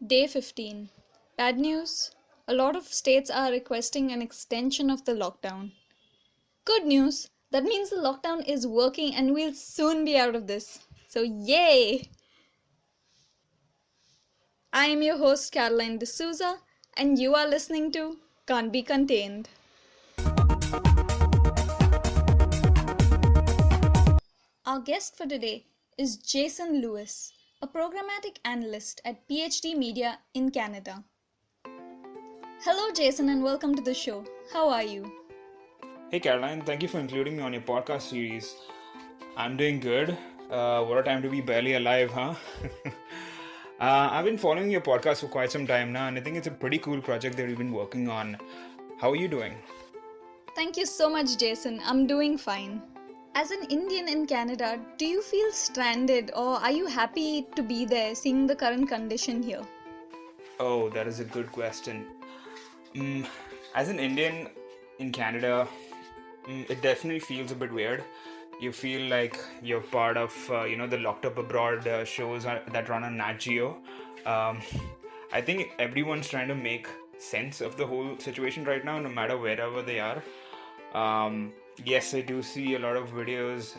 Day 15. Bad news. A lot of states are requesting an extension of the lockdown. Good news. That means the lockdown is working and we'll soon be out of this. So, yay! I am your host, Caroline D'Souza, and you are listening to Can't Be Contained. Our guest for today is Jason Lewis, a programmatic analyst at PhD Media in Canada. Hello, Jason, and welcome to the show. How are you? Hey Caroline, thank you for including me on your podcast series. I'm doing good. What a time to be barely alive, huh? I've been following your podcast for quite some time now, and I think it's a pretty cool project that you've been working on. How are you doing? Thank you so much, Jason. I'm doing fine. As an Indian in Canada, do you feel stranded or are you happy to be there seeing the current condition here? Oh, that is a good question. As an Indian in Canada, it definitely feels a bit weird. You feel like you're part of, the Locked Up Abroad shows that run on Nat Geo. Um, I think everyone's trying to make sense of the whole situation right now, no matter wherever they are. Yes, I do see a lot of videos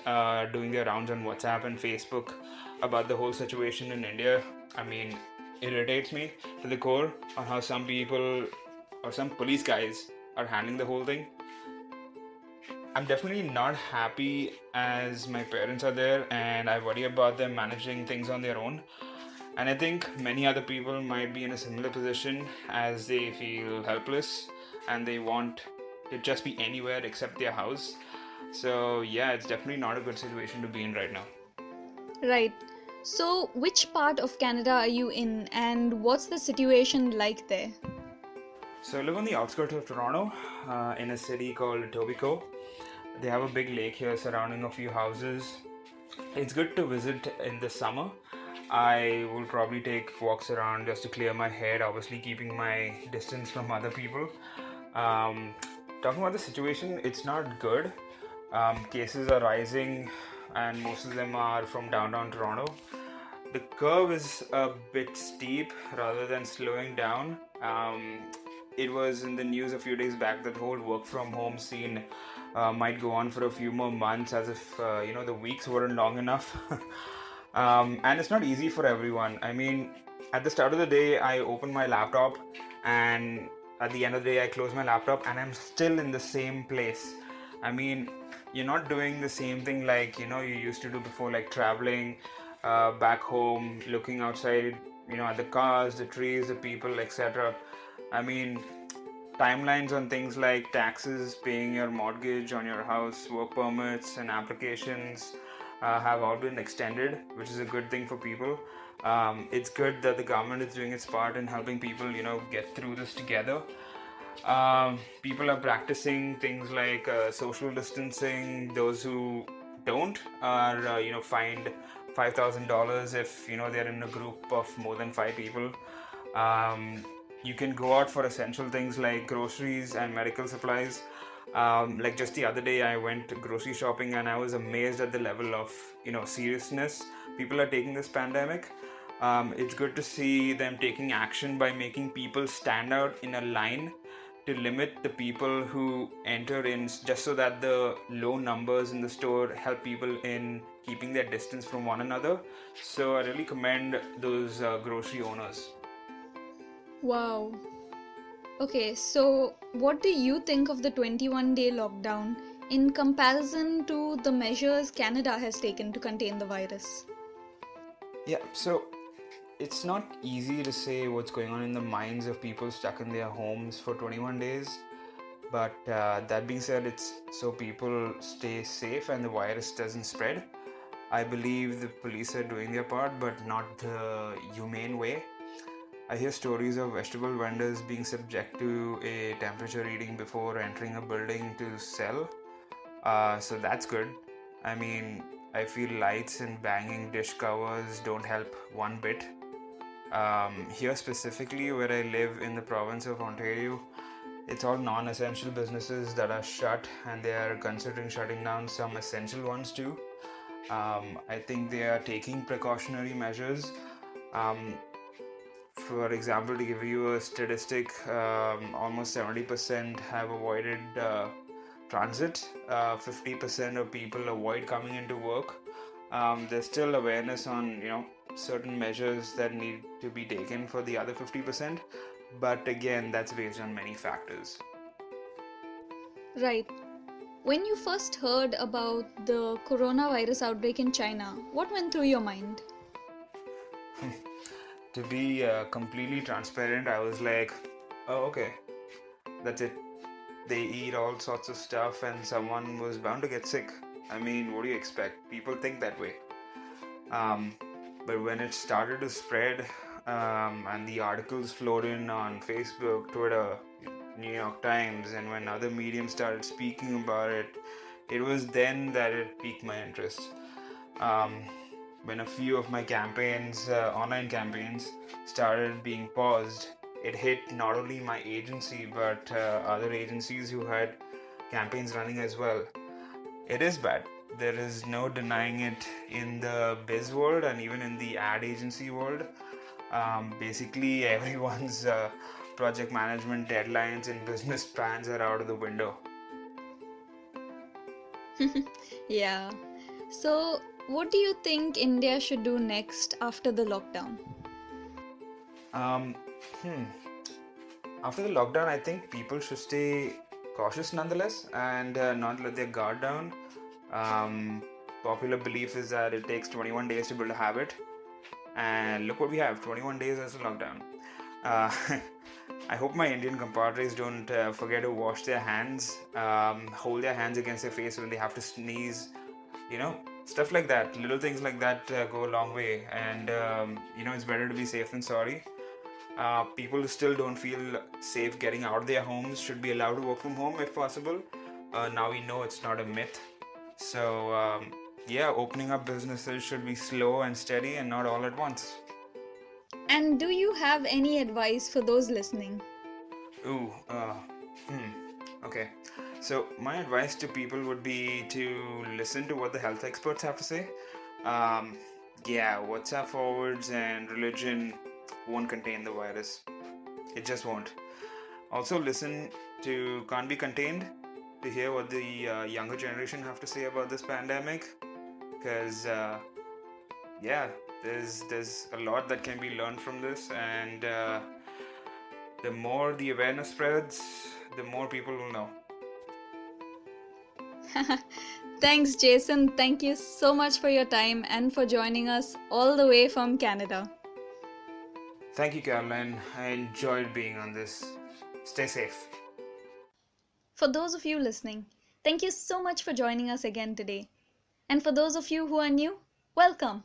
doing their rounds on WhatsApp and Facebook about the whole situation in India. I mean, it irritates me to the core on how some people or some police guys are handling the whole thing. I'm definitely not happy as my parents are there and I worry about them managing things on their own. And I think many other people might be in a similar position as they feel helpless and they want to just be anywhere except their house. So, yeah, it's definitely not a good situation to be in right now. Right. So, which part of Canada are you in and what's the situation like there? So, I live on the outskirts of Toronto in a city called Etobicoke. They have a big lake here surrounding a few houses. It's good to visit in the summer. I will probably take walks around just to clear my head, obviously keeping my distance from other people. Talking about the situation, it's not good. Cases are rising, and most of them are from downtown Toronto. The curve is a bit steep rather than slowing down. It was in the news a few days back that the whole work from home scene might go on for a few more months, as if the weeks weren't long enough. And it's not easy for everyone. I mean, at the start of the day, I open my laptop, and at the end of the day, I close my laptop, and I'm still in the same place. I mean, you're not doing the same thing like you used to do before, like traveling back home, looking outside, at the cars, the trees, the people, etc. I mean, timelines on things like taxes, paying your mortgage on your house, work permits, and applications have all been extended, which is a good thing for people. It's good that the government is doing its part in helping people, get through this together. People are practicing things like social distancing. Those who don't are, fined $5,000 if they're in a group of more than 5 people. You can go out for essential things like groceries and medical supplies. Like just the other day, I went grocery shopping and I was amazed at the level of seriousness people are taking this pandemic. It's good to see them taking action by making people stand out in a line to limit the people who enter in, just so that the low numbers in the store help people in keeping their distance from one another. So I really commend those grocery owners. Wow. Okay, so what do you think of the 21-day lockdown in comparison to the measures Canada has taken to contain the virus? Yeah, so it's not easy to say what's going on in the minds of people stuck in their homes for 21 days. But that being said, it's so people stay safe and the virus doesn't spread. I believe the police are doing their part, but not the humane way. I hear stories of vegetable vendors being subject to a temperature reading before entering a building to sell. So that's good. I mean, I feel lights and banging dish covers don't help one bit. Here specifically where I live in the province of Ontario, it's all non-essential businesses that are shut, and they are considering shutting down some essential ones too. I think they are taking precautionary measures. For example, to give you a statistic, almost 70% have avoided transit. 50% of people avoid coming into work. There's still awareness on certain measures that need to be taken for the other 50%, but again, that's based on many factors. Right. When you first heard about the coronavirus outbreak in China, what went through your mind? To be completely transparent, I was like, oh, okay, that's it. They eat all sorts of stuff, and someone was bound to get sick. I mean, what do you expect? People think that way. Um, but when it started to spread, and the articles flowed in on Facebook, Twitter, New York Times, and when other mediums started speaking about it, it was then that it piqued my interest. Um, when a few of my campaigns, online campaigns, started being paused, it hit not only my agency but other agencies who had campaigns running as well. It is bad. There is no denying it in the biz world and even in the ad agency world. Basically, everyone's project management deadlines and business plans are out of the window. Yeah. So, what do you think India should do next after the lockdown? Um, hmm. After the lockdown, I think people should stay cautious nonetheless and not let their guard down. Um, Popular belief is that it takes 21 days to build a habit, and look what we have, 21 days as a lockdown. Uh, I hope my Indian compadres don't forget to wash their hands, hold their hands against their face when they have to sneeze, stuff like that. Little things like that go a long way, and it's better to be safe than sorry. People who still don't feel safe getting out of their homes should be allowed to work from home if possible. Now we know it's not a myth. So, opening up businesses should be slow and steady and not all at once. And do you have any advice for those listening? Ooh, okay. So, my advice to people would be to listen to what the health experts have to say. WhatsApp forwards and religion won't contain the virus. It just won't. Also, listen to Can't Be Contained to hear what the younger generation have to say about this pandemic. Because, there's a lot that can be learned from this, and the more the awareness spreads, the more people will know. Thanks, Jason. Thank you so much for your time and for joining us all the way from Canada. Thank you, Caroline. I enjoyed being on this. Stay safe. For those of you listening, thank you so much for joining us again today. And for those of you who are new, welcome.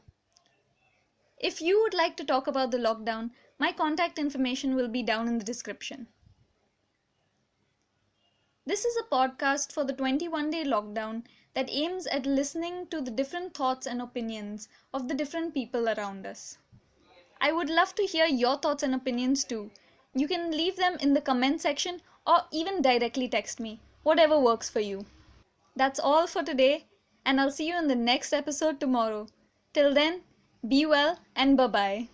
If you would like to talk about the lockdown, my contact information will be down in the description. This is a podcast for the 21-day lockdown that aims at listening to the different thoughts and opinions of the different people around us. I would love to hear your thoughts and opinions too. You can leave them in the comment section or even directly text me, whatever works for you. That's all for today, and I'll see you in the next episode tomorrow. Till then, be well and bye-bye.